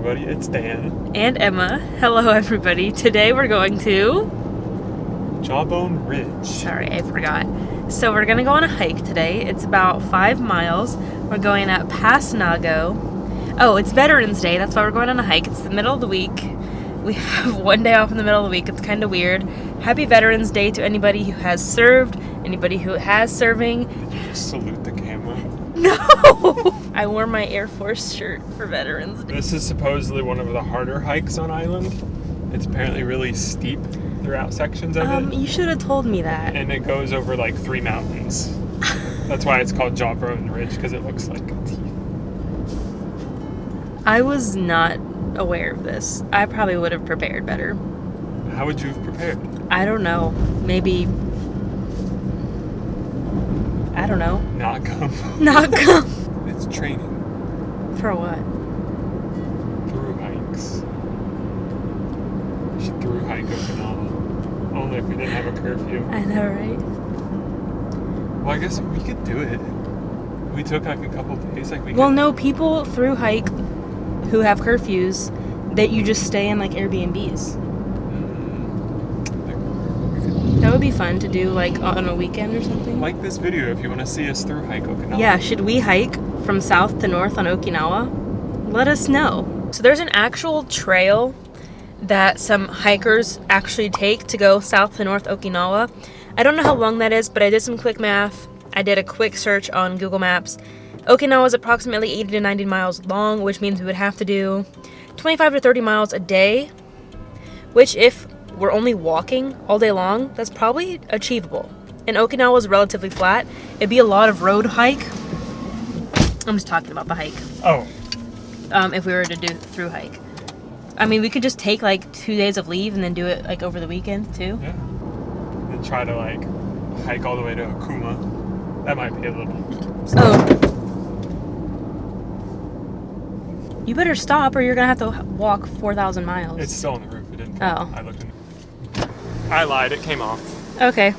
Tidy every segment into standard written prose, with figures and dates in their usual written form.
everybody, it's Dan. And Emma. Hello everybody. Today we're going to... Jawbone Ridge. Sorry, I forgot. So we're going to go on a hike today. It's about 5 miles. We're going up past Nago. Oh, it's Veterans Day. That's why we're going on a hike. It's the middle of the week. We have one day off in the middle of the week. It's kind of weird. Happy Veterans Day to anybody who has served, anybody who has serving. Did you just salute the camera? No! I wore my Air Force shirt for Veterans Day. This is supposedly one of the harder hikes on island. It's apparently really steep throughout sections of it. You should have told me that. And it goes over like 3 mountains. That's why it's called Jawbone Ridge, because it looks like teeth. I was not aware of this. I probably would have prepared better. How would you have prepared? I don't know. Maybe... I don't know. Not come. Not come. It's training. For what? Through hikes. You should through hike Okinawa. Only if we didn't have a curfew. I know, right? Well, I guess we could do it. We took like a couple days. Well, no, people through hike who have curfews that you just stay in like Airbnbs. That would be fun to do like on a weekend or something. Like this video if you want to see us through hike Okinawa. Yeah, should we hike from south to north on Okinawa? Let us know. So there's an actual trail that some hikers actually take to go south to north Okinawa. I don't know how long that is, but I did some quick math. I did a quick search on Google Maps. Okinawa is approximately 80 to 90 miles long, which means we would have to do 25 to 30 miles a day, which if we're only walking all day long, that's probably achievable. And Okinawa is relatively flat. It'd be a lot of road hike. I'm just talking about the hike. Oh. If we were to do through hike. I mean, we could just take like 2 days of leave and then do it like over the weekend too. Yeah. And try to like hike all the way to Akuma. That might be a little... Oh. You better stop or you're gonna have to walk 4,000 miles. It's still on the roof. It didn't. Oh. I looked in. I lied. It came off. Okay.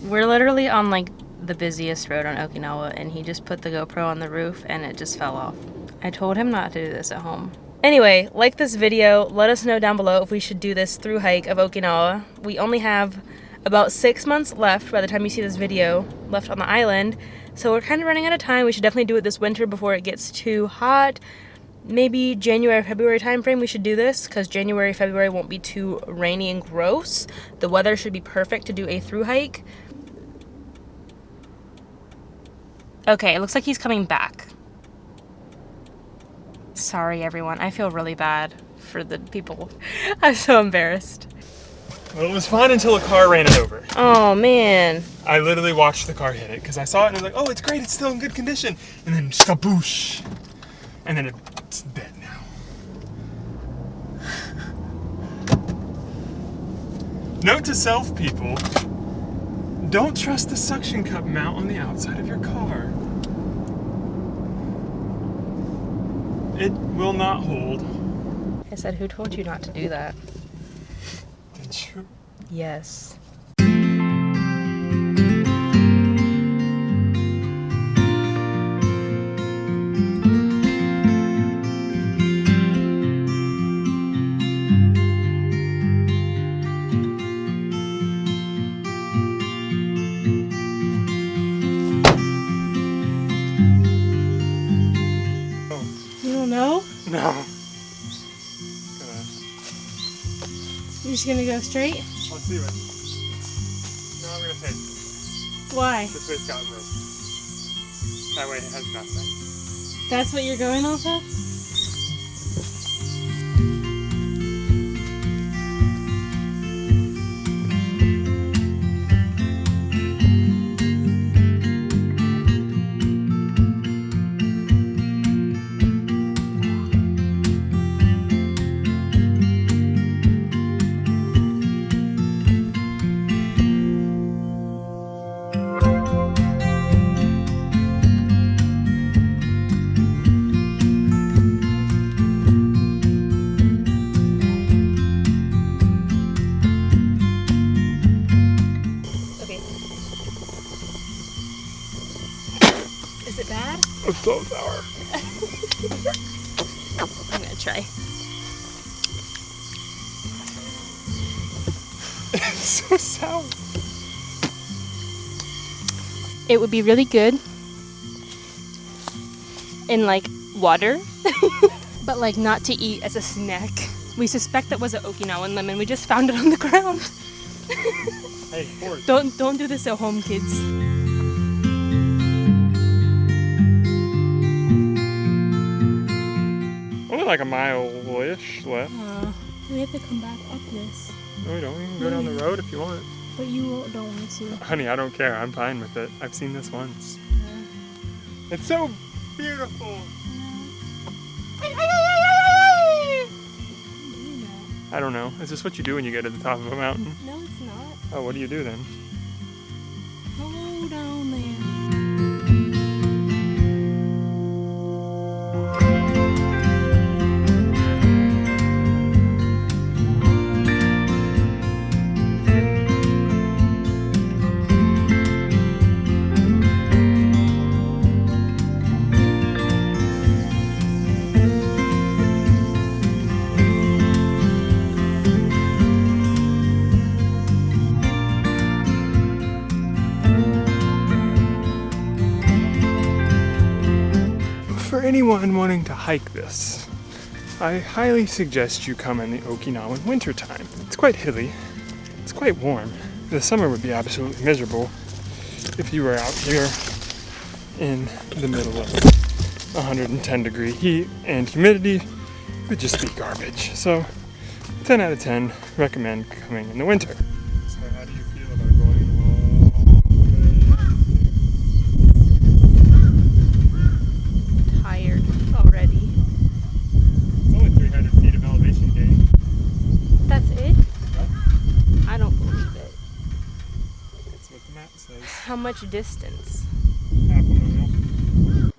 We're literally on like the busiest road on Okinawa and he just put the GoPro on the roof and it just fell off. I told him not to do this at home. Anyway, like this video, let us know down below if we should do this through hike of Okinawa. We only have about 6 months left by the time you see this video left on the island. So we're kind of running out of time. We should definitely do it this winter before it gets too hot. Maybe January, February time frame we should do this because January, February won't be too rainy and gross. The weather should be perfect to do a through hike. Okay, it looks like he's coming back. Sorry everyone, I feel really bad for the people. I'm so embarrassed. Well, it was fine until a car ran it over. Oh man. I literally watched the car hit it because I saw it and I was like, oh, it's great, it's still in good condition. And then skaboosh. And then it's dead now. Note to self, people. Don't trust the suction cup mount on the outside of your car. It will not hold. I said, who told you not to do that? Did you? Yes. No? No. You're just gonna go straight? Let's see it. No, I'm gonna face it. Why? This way's got rope. That way it has nothing. That's what you're going off of? It's so sour. I'm gonna try. It's so sour. It would be really good in like water, but like not to eat as a snack. We suspect that was an Okinawan lemon. We just found it on the ground. Hey, fork. Don't do this at home, kids. Only like a mile-ish left. We have to come back up this. No, we don't. We can go down the road if you want. But you don't want to. Honey, I don't care. I'm fine with it. I've seen this once. It's so beautiful. I don't know. Is this what you do when you get to the top of a mountain? No, it's not. Oh, what do you do then? Hello down there. For anyone wanting to hike this, I highly suggest you come in the Okinawan wintertime. It's quite hilly, it's quite warm. The summer would be absolutely miserable if you were out here in the middle of 110 degree heat and humidity. It would just be garbage. So 10 out of 10 recommend coming in the winter. So how do you feel about going Tired already. It's only 300 feet of elevation gain. That's it? I don't believe it. That's what the map says. How much distance? Half a mile.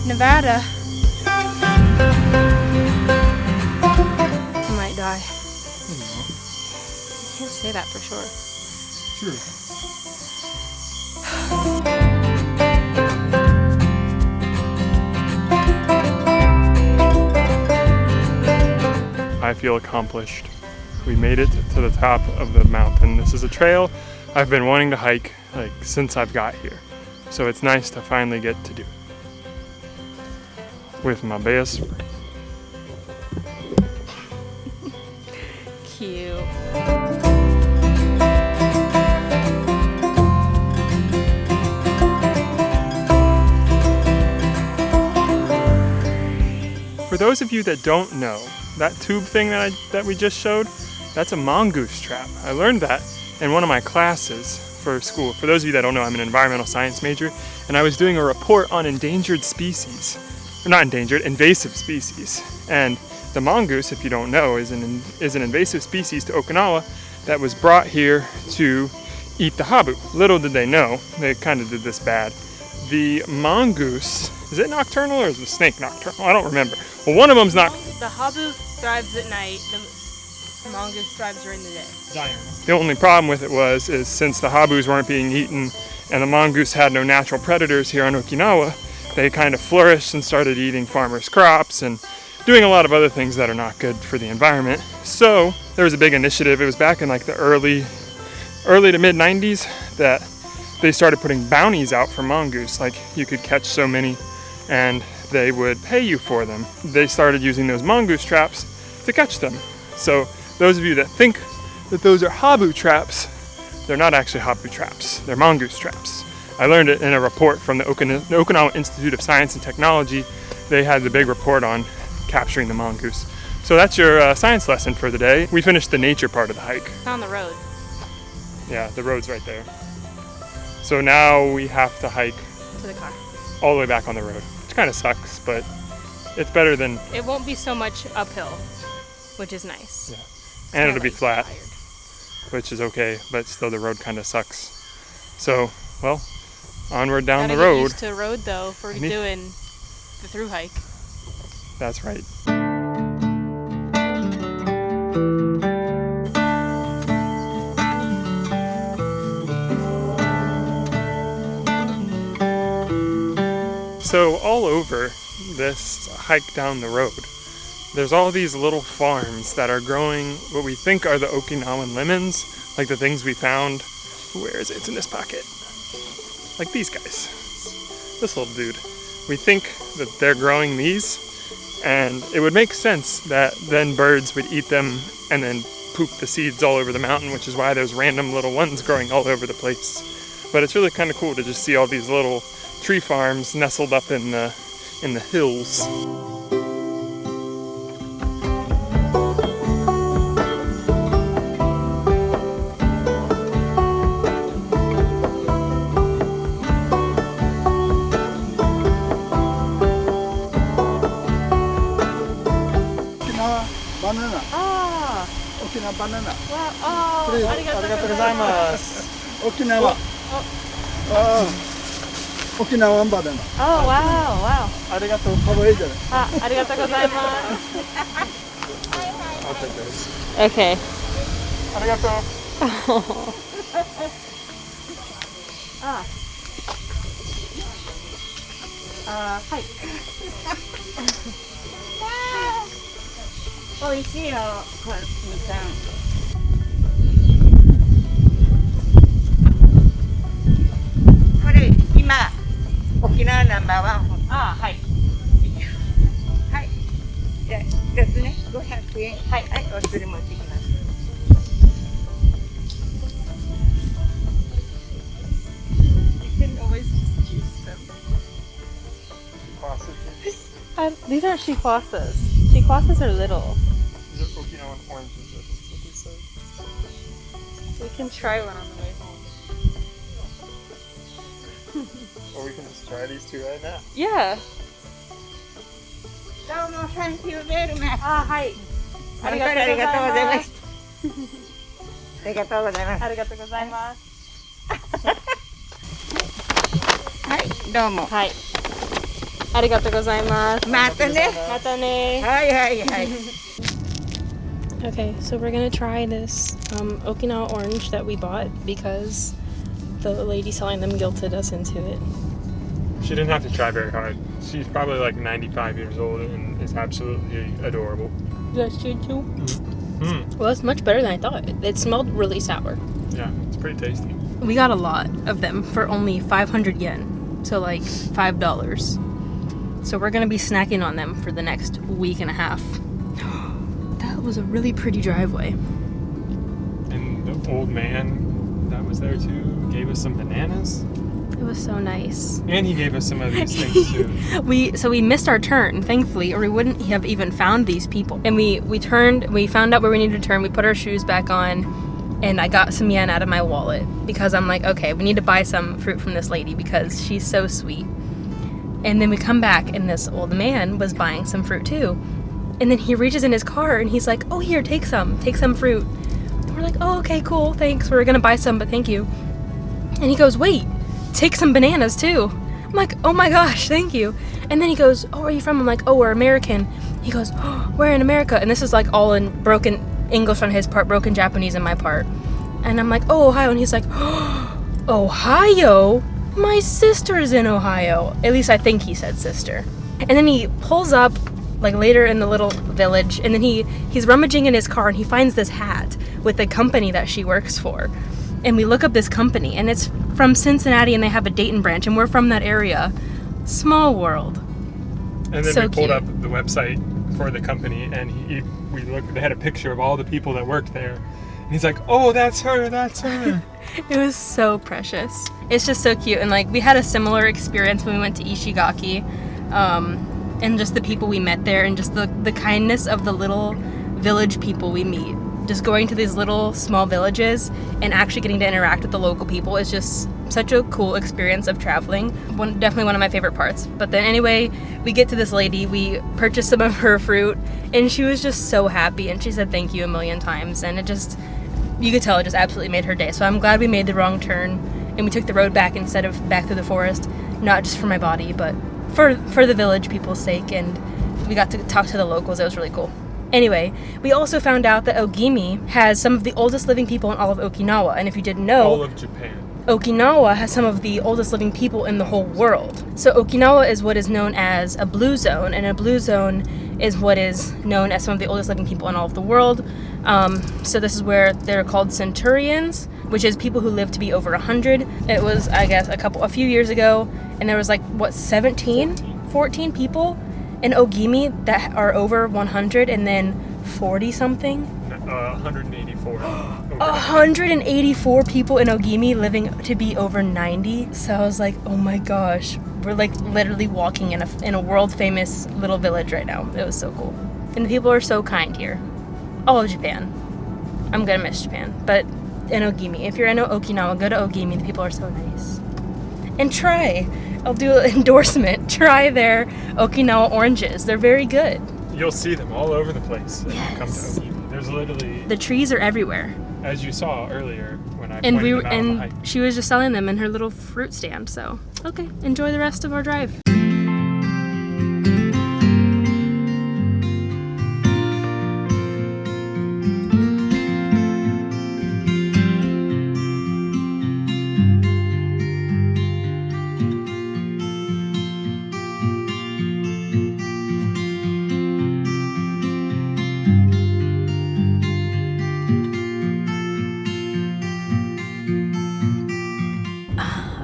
Nevada. I might die. Can't say that for sure. True. I feel accomplished. We made it to the top of the mountain. This is a trail I've been wanting to hike like since I've got here. So it's nice to finally get to do it. With my best friend. Cute. For those of you that don't know, that tube thing that we just showed, that's a mongoose trap. I learned that in one of my classes for school. For those of you that don't know, I'm an environmental science major, and I was doing a report on endangered species. Or not endangered, invasive species. And the mongoose, if you don't know, is an invasive species to Okinawa that was brought here to eat the habu. Little did they know, they kind of did this bad. The mongoose, is it nocturnal or is the snake nocturnal? I don't remember. Well, one of them's not. The habu thrives at night. The mongoose thrives during the day. The only problem with it is since the habus weren't being eaten and the mongoose had no natural predators here on Okinawa, they kind of flourished and started eating farmers' crops and doing a lot of other things that are not good for the environment. So there was a big initiative. It was back in like the early to mid 90s that they started putting bounties out for mongoose. Like you could catch so many and they would pay you for them. They started using those mongoose traps to catch them. So those of you that think that those are habu traps, they're not actually habu traps. They're mongoose traps. I learned it in a report from the Okinawa Institute of Science and Technology. They had the big report on capturing the mongoose. So that's your science lesson for the day. We finished the nature part of the hike. It's on the road. Yeah, the road's right there. So now we have to hike To the car. all the way back on the road, which kind of sucks, but it's better than, It won't be so much uphill, which is nice. yeah. And it'll be flat. which is okay, but still the road kind of sucks. So, well, onward down Gotta the road. Get used to a road though for doing the through hike. That's right. So all over this hike down the road, there's all these little farms that are growing what we think are the Okinawan lemons, like the things we found. Where is it? It's in this pocket. Like these guys. This little dude. We think that they're growing these, and it would make sense that then birds would eat them and then poop the seeds all over the mountain, which is why there's random little ones growing all over the place. But it's really kind of cool to just see all these little tree farms nestled up in the hills. Banana. Ah, Okinawa banana. wow. Oh, Please. arigatou gozaimasu. Okinawa. Okinawa banana. Oh, wow, wow. ありがとう。かわいいじゃない。Ah, arigatou gozaimasu. I'll take those. Okay. Arigato. Ah. はい。美味しいよ、これ、みかん。これ、今、沖縄ナンバーワン。あ、はい。はい。じゃあ、一つね、500円。はい。はい、お釣り持ってきます。You can always just juice them. These aren't shikwasas. Shikwasas are little. These are Okinawan oranges, I think is what they said. We can try one on the way home. Or we can just try these two right now. Yeah. どうも、サンキューベルマス。あ、はい。ありがとうございます。ありがとうございます。ありがとうございます。はい、どうも。はい。ありがとうございます。またね。またね。はいはいはい。Okay, so we're gonna try this Okinawa orange that we bought because the lady selling them guilted us into it. She didn't have to try very hard. She's probably like 95 years old and is absolutely adorable. That's good too. Mm. Well, that's much better than I thought. It smelled really sour. Yeah, it's pretty tasty. We got a lot of them for only 500 yen, so like $5. So we're gonna be snacking on them for the next week and a half. That was a really pretty driveway. And the old man that was there too gave us some bananas. It was so nice. And he gave us some of these things too. We missed our turn, thankfully, or we wouldn't have even found these people. And we found out where we needed to turn, we put our shoes back on, and I got some yen out of my wallet because I'm like, okay, we need to buy some fruit from this lady because she's so sweet. And then we come back and this old man was buying some fruit too. And then he reaches in his car and he's like, oh, here, take some fruit. And we're like, oh, okay, cool, thanks. We're gonna buy some, but thank you. And he goes, wait, take some bananas too. I'm like, oh my gosh, thank you. And then he goes, oh, where are you from? I'm like, oh, we're American. He goes, oh, we're in America. And this is like all in broken English on his part, broken Japanese in my part. And I'm like, oh, Ohio. And he's like, oh, Ohio? My sister's in Ohio. At least I think he said sister. And then he pulls up like later in the little village, and then he's rummaging in his car and he finds this hat with the company that she works for. And we look up this company and it's from Cincinnati and they have a Dayton branch and we're from that area. Small world. And then So we pulled cute. up the website for the company and we looked, they had a picture of all the people that worked there. And he's like, oh, that's her, that's her. It was so precious. It's just so cute. And like we had a similar experience when we went to Ishigaki. And just the people we met there and just the kindness of the little village people we meet. Just going to these little small villages and actually getting to interact with the local people is just such a cool experience of traveling. Definitely one of my favorite parts. But then anyway, we get to this lady, we purchased some of her fruit and she was just so happy and she said thank you a million times and it you could tell it just absolutely made her day. So I'm glad we made the wrong turn and we took the road back instead of back through the forest, not just for my body, but for the village people's sake, and we got to talk to the locals. It was really cool. Anyway, we also found out that Ogimi has some of the oldest living people in all of Okinawa, and if you didn't know, All of Japan. Okinawa has some of the oldest living people in the whole world. So Okinawa is what is known as a blue zone, and a blue zone is what is known as some of the oldest living people in all of the world. So this is where they're called centurions, which is people who live to be over 100. It was, I guess, a few years ago, and there was like, what, 14 people in Ogimi that are over 100, and then 40 something. 184. 184 people in Ogimi living to be over 90. So I was like, oh my gosh, we're like literally walking in a world famous little village right now. It was so cool. And the people are so kind here. All of Japan. I'm gonna miss Japan. But in Ogimi, if you're in Okinawa, go to Ogimi. The people are so nice. And try, I'll do an endorsement, try their Okinawa oranges. They're very good. You'll see them all over the place when you come to Yes. Okinawa. There's literally, The trees are everywhere. as you saw earlier when I And pointed them out on the hike. she was just selling them in her little fruit stand. So, okay, enjoy the rest of our drive.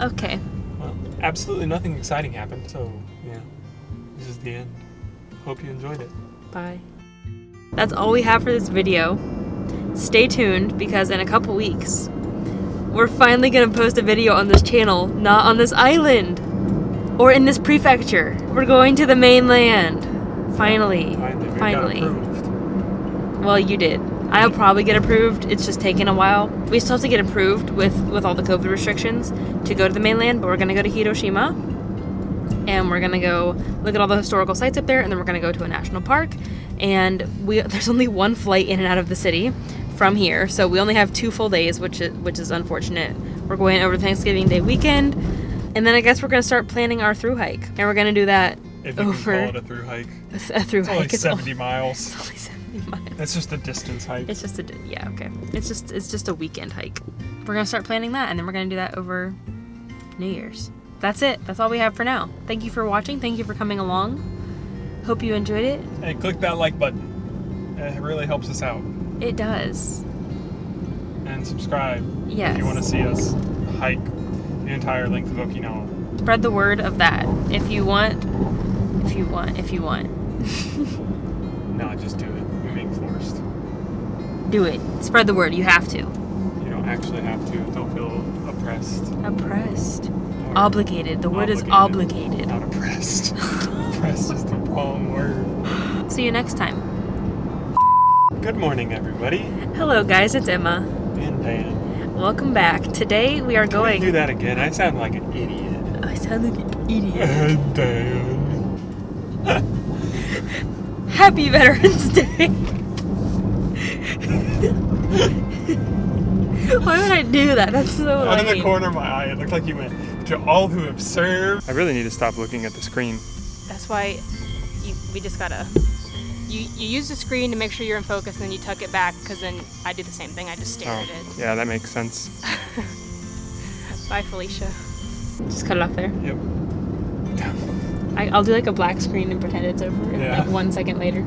Okay. Well, absolutely nothing exciting happened, so yeah, this is the end. Hope you enjoyed it. Bye. That's all we have for this video. Stay tuned, because in a couple weeks, we're finally gonna post a video on this channel, not on this island or in this prefecture. We're going to the mainland. Finally. We Finally. got approved. Well, you did. I'll probably get approved. It's just taking a while. We still have to get approved with all the COVID restrictions to go to the mainland, but we're gonna go to Hiroshima. And we're gonna go look at all the historical sites up there, and then we're gonna go to a national park. And there's only one flight in and out of the city from here, so we only have 2 full days, which is unfortunate. We're going over Thanksgiving Day weekend, and then I guess we're gonna start planning our through hike, and we're gonna do that If you can over call it a through hike. a through It's hike. only 70 miles. It's only 70 miles. That's just a distance hike. It's just yeah, okay. It's just a weekend hike. We're gonna start planning that, and then we're gonna do that over New Year's. That's it. That's all we have for now. Thank you for watching. Thank you for coming along. Hope you enjoyed it. Hey, click that like button. It really helps us out. It does. And subscribe Yes. if you want to see us hike the entire length of Okinawa. Spread the word of that. If you want. No, just do it. You're being forced. Do it. Spread the word. You have to. You don't actually have to. Don't feel oppressed. Oppressed. Or Obligated. The word is obligated. Not oppressed. Oppressed is the wrong word. See you next time. Good morning, everybody. Hello, guys. It's Emma. And Dan. Welcome back. Today we are Can we going. do that again? I sound like an idiot. I sound like an idiot. And Dan. Happy Veterans Day. Why would I do that? That's so Out of the lame. corner of my eye, it looked like you went, to all who have served. I really need to stop looking at the screen. That's why we just gotta. You use the screen to make sure you're in focus, and then you tuck it back, because then I do the same thing. I just stare at it. Yeah, that makes sense. Bye, Felicia. Just cut it off there. Yep. I'll do like a black screen and pretend it's over, and Yeah. like 1 second later.